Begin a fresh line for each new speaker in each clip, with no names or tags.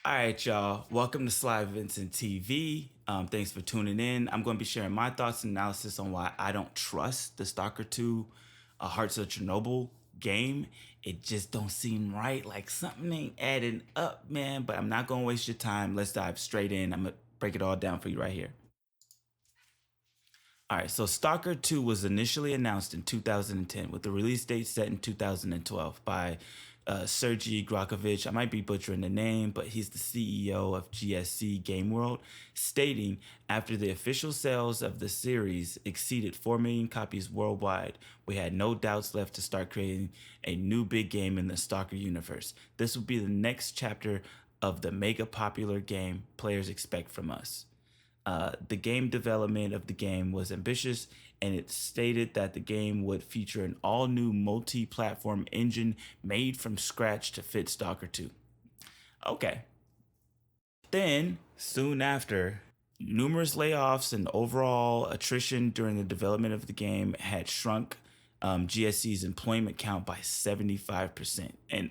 All right, y'all. Welcome to Sly Vincent TV. Thanks for tuning in. I'm going to be sharing my thoughts and analysis on why I don't trust the Stalker 2 Hearts of Chernobyl game. It just don't seem right. Like something ain't adding up, man. But I'm not going to waste your time. Let's dive straight in. I'm going to break it all down for you right here. All right, so Stalker 2 was initially announced in 2010 with the release date set in 2012 by Sergei Grakovich. I might be butchering the name, but he's the CEO of GSC Game World, stating after the official sales of the series exceeded 4 million copies worldwide, we had no doubts left to start creating a new big game in the Stalker universe. This will be the next chapter of the mega popular game players expect from us. The game development of the game was ambitious, and it stated that the game would feature an all new multi platform engine made from scratch to fit Stalker 2. Okay. Then, soon after, numerous layoffs and overall attrition during the development of the game had shrunk GSC's employment count by 75%. And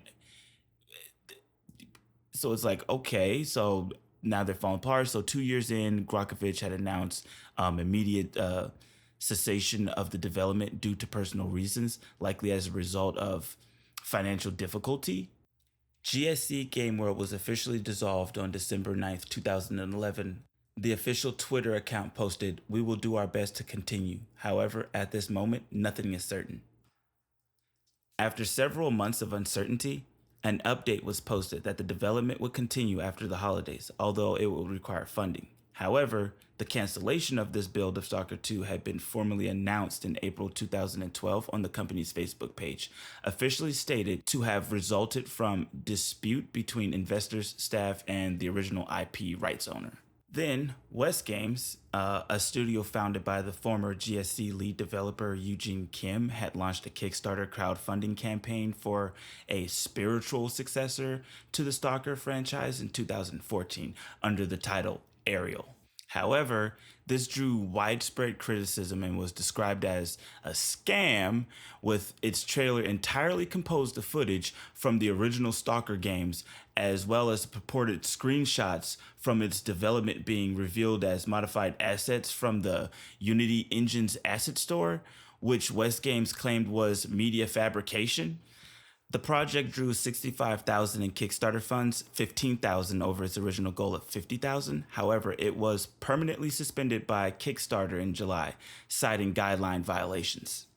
so it's like, okay, so now they're falling apart. So 2 years in, Grakovich had announced immediate cessation of the development due to personal reasons, likely as a result of financial difficulty. GSC Game World was officially dissolved on December 9th, 2011. The official Twitter account posted, "We will do our best to continue. However, at this moment, nothing is certain." After several months of uncertainty, an update was posted that the development would continue after the holidays, although it would require funding. However, the cancellation of this build of Stalker 2 had been formally announced in April 2012 on the company's Facebook page, officially stated to have resulted from dispute between investors, staff, and the original IP rights owner. Then, West Games, a studio founded by the former GSC lead developer Eugene Kim, had launched a Kickstarter crowdfunding campaign for a spiritual successor to the Stalker franchise in 2014 under the title Ariel. However, this drew widespread criticism and was described as a scam, with its trailer entirely composed of footage from the original Stalker games, as well as purported screenshots from its development being revealed as modified assets from the Unity Engine's asset store, which West Games claimed was media fabrication. The project drew 65,000 in Kickstarter funds, 15,000 over its original goal of 50,000. However, it was permanently suspended by Kickstarter in July, citing guideline violations.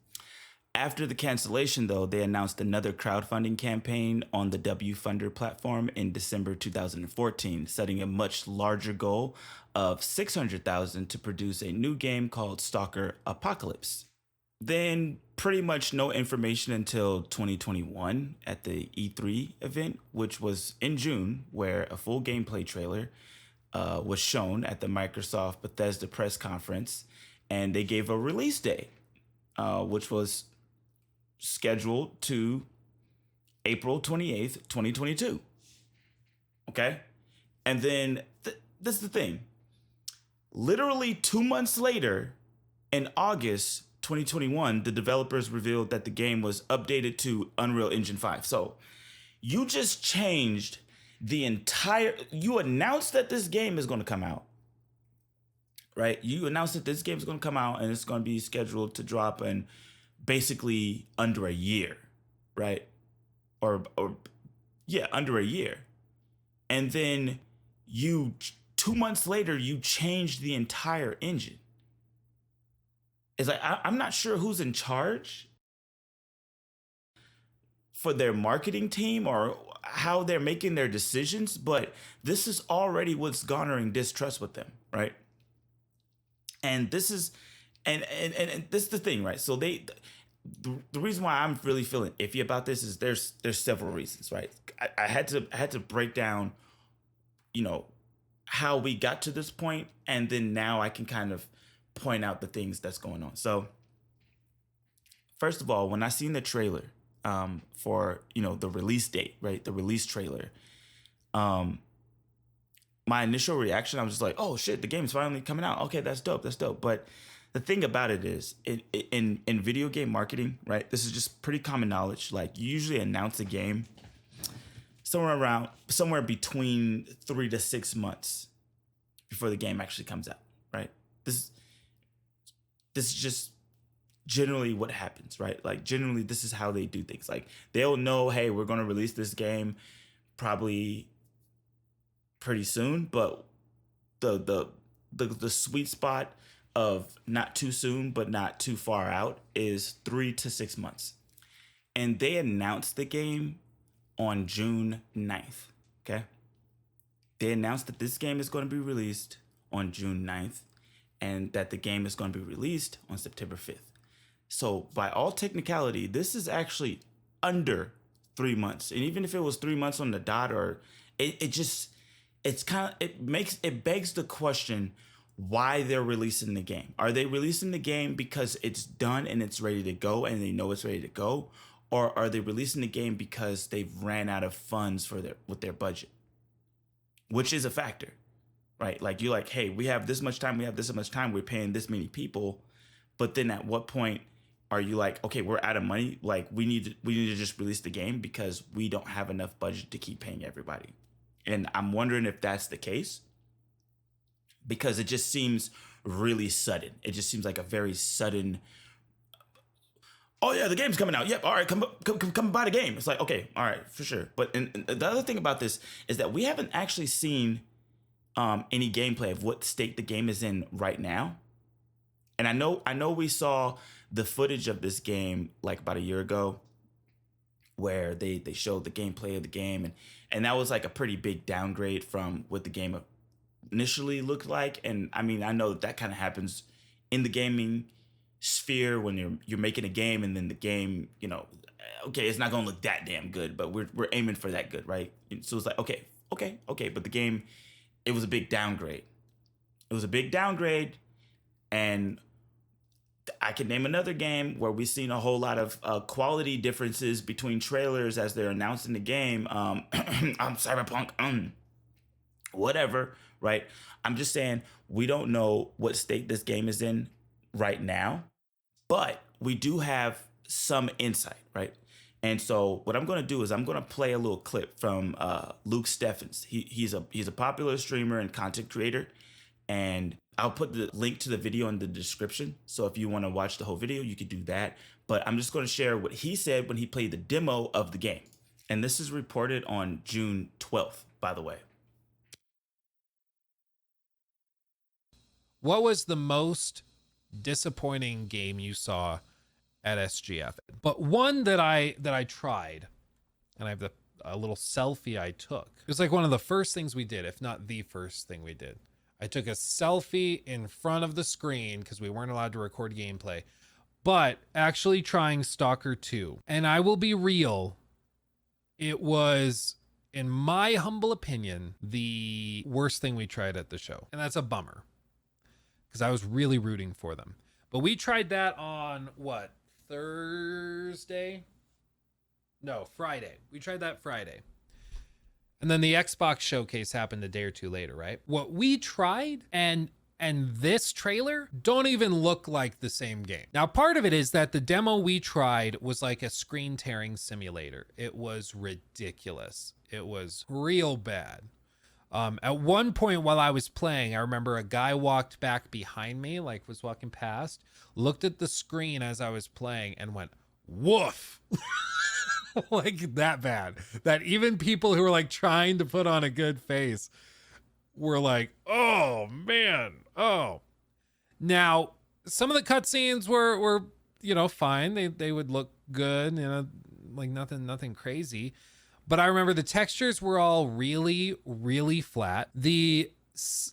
After the cancellation, though, they announced another crowdfunding campaign on the W Funder platform in December 2014, setting a much larger goal of 600,000 to produce a new game called Stalker Apocalypse. Then pretty much no information until 2021 at the E3 event, which was in June, where a full gameplay trailer was shown at the Microsoft Bethesda press conference, and they gave a release date, which was scheduled to April 28th, 2022. Okay? And then this is the thing. Literally 2 months later, in August 2021, the developers revealed that the game was updated to Unreal Engine 5. So you just changed the entire. You announced that this game is going to come out, right? You announced that this game is going to come out and it's going to be scheduled to drop in basically under a year, right? Or yeah, under a year. And then 2 months later, you changed the entire engine. It's like I'm not sure who's in charge for their marketing team or how they're making their decisions, but this is already what's garnering distrust with them, right? And this is and this is the thing, right? So the reason why I'm really feeling iffy about this is there's several reasons, right? I had to break down, you know, how we got to this point, and then now I can kind of point out the things that's going on. So, first of all, when I seen the trailer for the release date, right, the release trailer, my initial reaction, I was just like, "Oh shit, the game's finally coming out. Okay, that's dope. That's dope." But the thing about it is, in video game marketing, right, this is just pretty common knowledge. Like, you usually announce a game somewhere between 3 to 6 months before the game actually comes out, right? This this is just generally what happens, right? Like generally this is how they do things. Like they'll know, hey, we're going to release this game probably pretty soon, but the the the sweet spot of not too soon but not too far out is 3 to 6 months. And they announced the game on June 9th. Okay. They announced that this game is going to be released on June 9th and that the game is going to be released on September 5th. So, by all technicality, this is actually under 3 months. And even if it was 3 months on the dot, or it just, it's kind of, it begs the question why they're releasing the game. Are they releasing the game because it's done and it's ready to go and they know it's ready to go? Or are they releasing the game because they've ran out of funds for their budget? Which is a factor, right? Like you're like, hey, we have this much time, we're paying this many people, but then at what point are you like, okay, we're out of money, like we need to just release the game because we don't have enough budget to keep paying everybody? And I'm wondering if that's the case because it just seems really sudden. It just seems like a very sudden. Oh yeah, the game's coming out. Yep. All right, come buy the game. It's like, okay, all right, for sure. But and the other thing about this is that we haven't actually seen any gameplay of what state the game is in right now. And I know we saw the footage of this game like about a year ago, where they showed the gameplay of the game, and that was like a pretty big downgrade from what the game initially looked like. And I mean, I know that kind of happens in the gaming sphere when you're making a game and then the game, okay, it's not gonna look that damn good, but we're aiming for that good, right? And so it's like, okay, but the game, it was a big downgrade. It was a big downgrade, and I can name another game where we've seen a whole lot of quality differences between trailers as they're announcing the game. I'm Cyberpunk, whatever, right? I'm just saying we don't know what state this game is in right now, but we do have some insight, right? And so what I'm going to do is I'm going to play a little clip from Luke Steffens. He's a popular streamer and content creator, and I'll put the link to the video in the description. So if you want to watch the whole video, you could do that. But I'm just going to share what he said when he played the demo of the game. And this is reported on June 12th, by the way.
What was the most disappointing game you saw at SGF? But one that I tried, and I have a little selfie I took. It was like one of the first things we did, if not the first thing we did. I took a selfie in front of the screen because we weren't allowed to record gameplay, but actually trying Stalker 2. And I will be real, it was, in my humble opinion, the worst thing we tried at the show. And that's a bummer because I was really rooting for them. But we tried that on what? Thursday? No, Friday. We tried that Friday. And then the Xbox showcase happened a day or two later, right? What we tried and this trailer don't even look like the same game. Now, part of it is that the demo we tried was like a screen tearing simulator. It was ridiculous. It was real bad. At one point while I was playing, I remember a guy walked back behind me, like was walking past, looked at the screen as I was playing and went, woof. Like that bad, that even people who were like trying to put on a good face were like, oh man. Oh, now some of the cutscenes were fine. They would look good, like nothing crazy. But I remember the textures were all really, really flat. The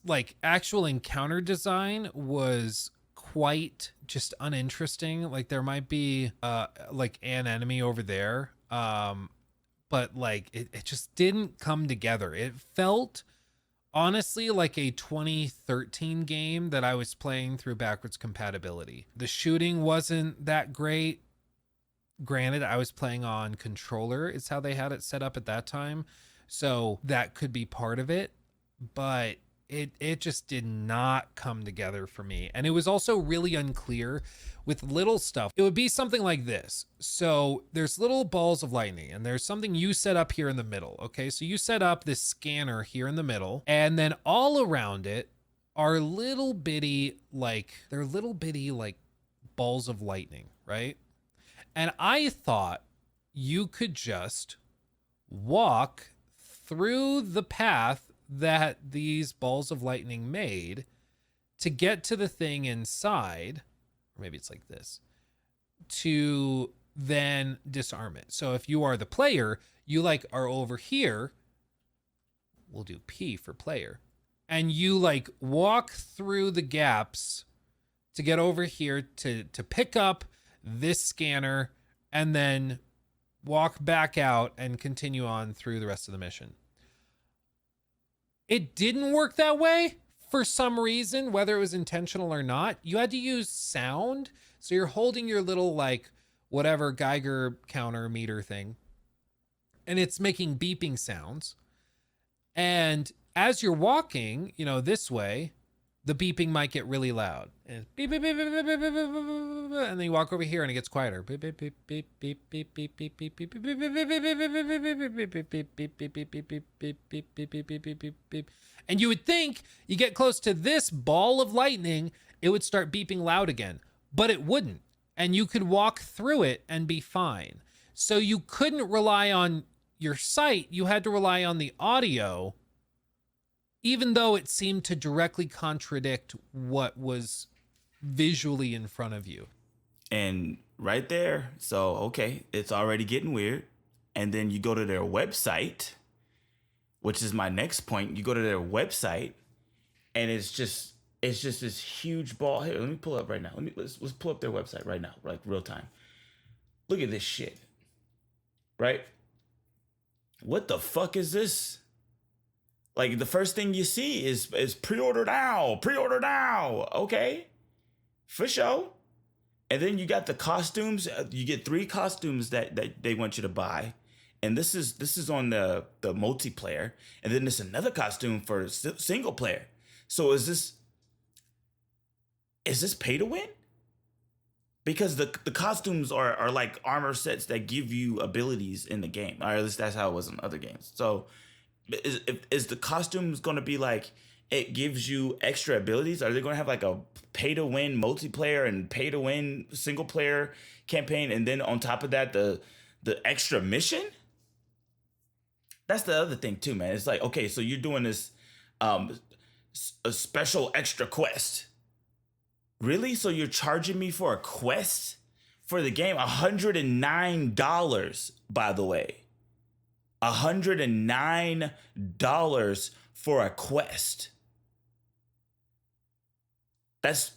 like actual encounter design was quite just uninteresting. Like there might be like an enemy over there. But like it just didn't come together. It felt honestly like a 2013 game that I was playing through backwards compatibility. The shooting wasn't that great. Granted, I was playing on controller, is how they had it set up at that time. So that could be part of it. But it just did not come together for me. And it was also really unclear with little stuff. It would be something like this. So there's little balls of lightning, and there's something you set up here in the middle. Okay, so you set up this scanner here in the middle, and then all around it are little bitty like balls of lightning, right? And I thought you could just walk through the path that these balls of lightning made to get to the thing inside, or maybe it's like this, to then disarm it. So if you are the player, you like are over here, we'll do P for player, and you like walk through the gaps to get over here to pick up this scanner and then walk back out and continue on through the rest of the mission. It didn't work that way for some reason, whether it was intentional or not. You had to use sound. So you're holding your little like whatever Geiger counter meter thing, and it's making beeping sounds. And as you're walking, you know, this way, the beeping might get really loud. And beep, beep, beep, beep, beep, beep, beep, beep, beep, and then you walk over here and it gets quieter. Beep, beep, beep, beep, beep, beep, beep, beep, beep, beep, beep, beep, beep, beep, beep. And you would think you get close to this ball of lightning, it would start beeping loud again, but it wouldn't. And you could walk through it and be fine. So you couldn't rely on your sight. You had to rely on the audio, even though it seemed to directly contradict what was visually in front of you.
And right there, so, okay, it's already getting weird. And then you go to their website, which is my next point. You go to their website, and it's just this huge ball. Here, let me pull up right now. Let's pull up their website right now, like real time. Look at this shit, right? What the fuck is this? Like, the first thing you see is pre-order now. Okay, for sure. And then you got the costumes. You get 3 costumes that they want you to buy. And this is on the multiplayer. And then there's another costume for single player. So is this pay to win? Because the costumes are like armor sets that give you abilities in the game. Or at least that's how it was in other games. So is the costumes going to be like it gives you extra abilities? Are they going to have like a pay to win multiplayer and pay to win single player campaign, and then on top of that the extra mission? That's the other thing too, man. It's like, okay, so you're doing this a special extra quest. Really? So you're charging me for a quest for the game? $109, by the way. $109 for a quest. That's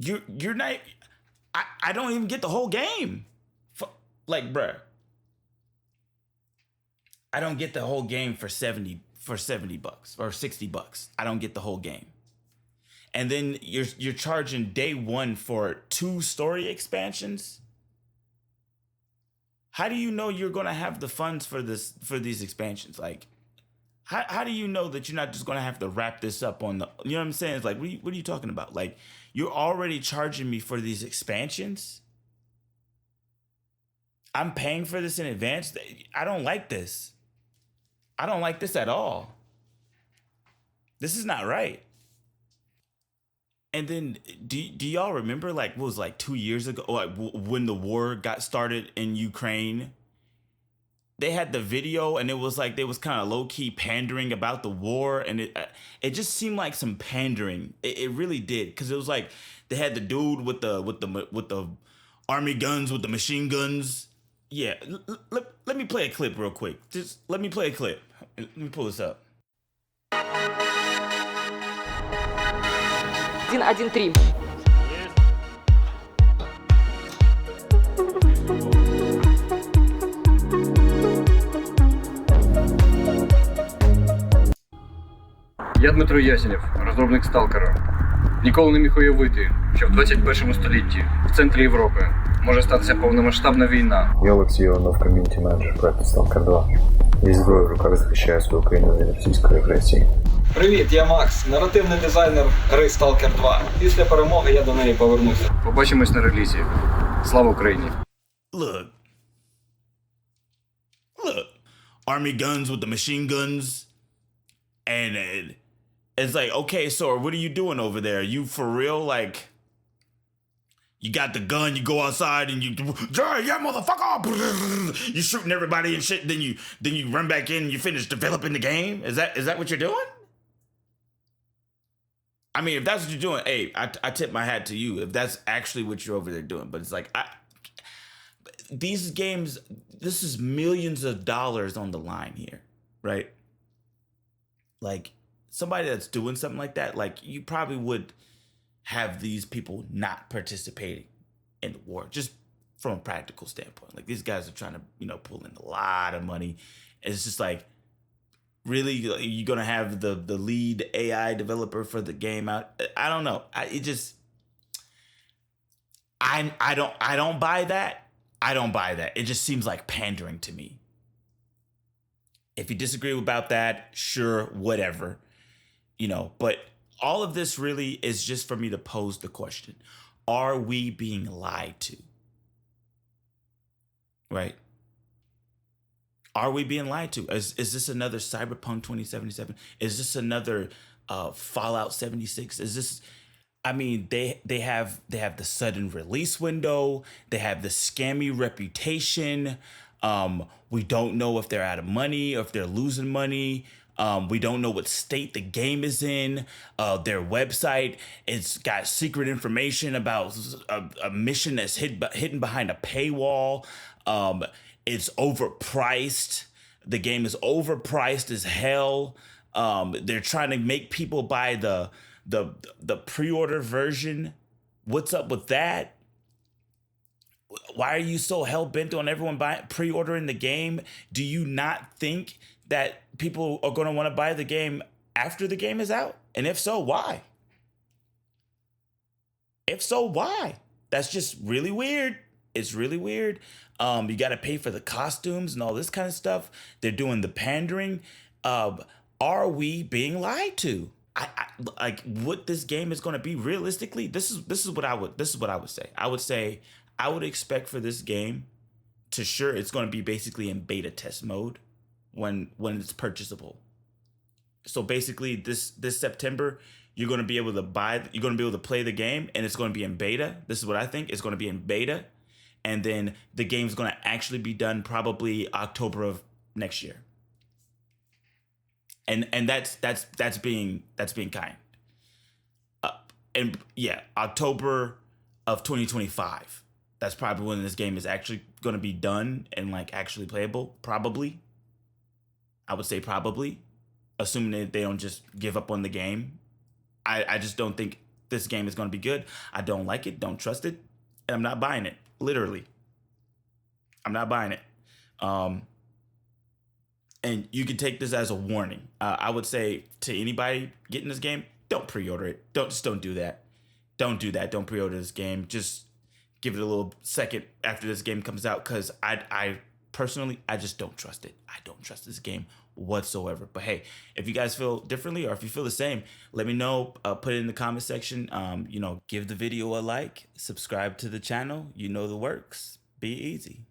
you're not. I don't even get the whole game. Like, bruh, I don't get the whole game for $70 or $60. I don't get the whole game. And then you're charging day one for 2 story expansions. How do you know you're gonna have the funds for these expansions? Like, how do you know that you're not just gonna have to wrap this up on the? You know what I'm saying? It's like, what are you talking about? Like, you're already charging me for these expansions. I'm paying for this in advance. I don't like this. I don't like this at all. This is not right. And then, do y'all remember, like, what was like 2 years ago, like when the war got started in Ukraine? They had the video, and it was like they was kind of low key pandering about the war, and it just seemed like some pandering. It really did, because it was like they had the dude with the army guns, with the machine guns. Yeah, let me play a clip real quick. Just let me play a clip. Let me pull this up.
113.
Я Дмитро Ясенєв, розробник Stalker. Ніколи не міг уявити, що в 21 столітті, в центрі Європи, може статися повномасштабна війна.
Я Олексій Іванов, ком'юніті-менеджер проекту Stalker 2. Зі зброєю в руках захищаю свою країну від російської агресії.
Привіт, я Макс, наративний дизайнер гри Stalker 2. Після перемоги я до неї повернуся.
Побачимось на релізі. Слава Україні!
Look. Army guns with the machine guns. And it's like, okay, so what are you doing over there? You for real? Like, you got the gun, you go outside and yeah, motherfucker. You shooting everybody and shit. Then you run back in and you finish developing the game. Is that what you're doing? I mean, if that's what you're doing, hey, I tip my hat to you if that's actually what you're over there doing. But it's like, these games, this is millions of dollars on the line here, right? Like, somebody that's doing something like that, like, you probably would have these people not participating in the war, just from a practical standpoint. Like, these guys are trying to, pull in a lot of money. It's just like, really, you're gonna have the lead AI developer for the game out? I don't know. I don't buy that. I don't buy that. It just seems like pandering to me. If you disagree about that, sure, whatever, but all of this really is just for me to pose the question: are we being lied to? Right? Are we being lied to? Is this another Cyberpunk 2077? Is this another Fallout 76? Is this? I mean, they have the sudden release window. They have the scammy reputation. We don't know if they're out of money or if they're losing money. We don't know what state the game is in. Their website, it's got secret information about a mission that's hidden behind a paywall. It's overpriced. The game is overpriced as hell. They're trying to make people buy the pre-order version. What's up with that? Why are you so hell-bent on everyone pre-ordering the game? Do you not think that people are going to want to buy the game after the game is out? And if so, why? If so, why? That's just really weird. It's really weird. You got to pay for the costumes and all this kind of stuff. They're doing the pandering. Are we being lied to? I like what this game is going to be realistically. This is what I would say. I would say I would expect for this game to it's going to be basically in beta test mode when it's purchasable. So basically this September, you're going to be able to play the game and it's going to be in beta. This is what I think. It's going to be in beta. And then the game's going to actually be done probably October of next year. And that's being kind. And yeah, October of 2025. That's probably when this game is actually going to be done and like actually playable. Probably. I would say probably, assuming that they don't just give up on the game. I just don't think this game is going to be good. I don't like it. Don't trust it. And I'm not buying it. Literally. I'm not buying it. And you can take this as a warning. I would say to anybody getting this game, don't pre-order it. Don't do that. Don't do that. Don't pre-order this game. Just give it a little second after this game comes out, because I personally, I just don't trust it. I don't trust this game whatsoever. But hey, if you guys feel differently or if you feel the same, let me know. Put it in the comment section. Give the video a like. Subscribe to the channel. You know the works. Be easy.